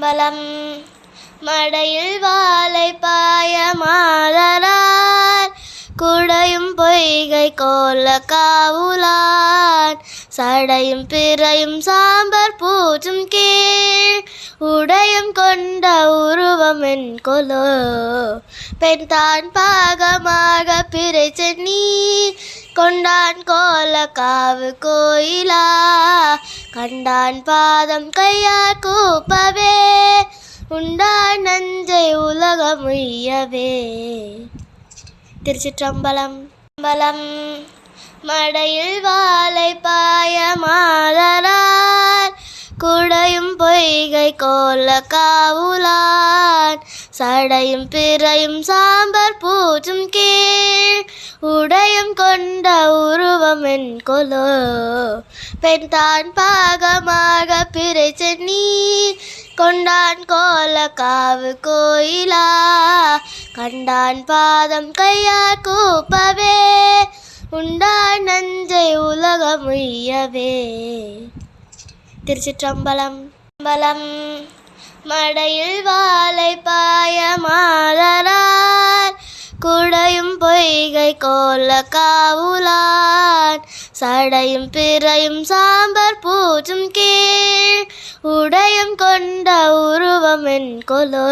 பலம் மடையில் வாழை பாய மாதரார் குடையும் பொய்கை கோல காவுலான் சடையும் பிறையும் சாம்பர் பூச்சும் கீழ் உடையும் கொண்ட உருவம் என் கொலோ பெண் தான் பாகமாக பிறை சென்னி கொண்டான் கோல காவு கோயிலா கண்டான் பாதம் கையார் கூப்பவே உண்டான் நஞ்சை உலகம் உய்யவே. திருச்சிற்றம்பலம். பலம் மடையில் வாழை பாய மாதரார் குடையும் பொய்கை கோல காவுலான் சடையும் பிறையும் சாம்பர் பூச்சும் கீழ் உடையும் கொண்ட உருவம் என் கொலோ பெண் தான் பாகமாக பிறை சென்னி கொண்டான் கோல காவு கோயிலா கண்டான் பாதம் கையார் கூப்பவே உண்டான் நஞ்சை உலகம் உய்யவே. திருச்சிற்றம்பலம். பலம் மடையில் வாழை பாய மாதரார் குடையும் பொய்கை கோல காவுலான் சடையும் பிறையும் சாம்பர் பூச்சும் கீழ் உடையும் கொண்ட உருவம் என் கொலோ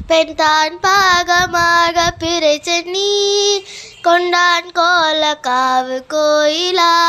பெண் தான் பாகமாக பிறை சென்னி கொண்டான் கோல காவு கோயிலா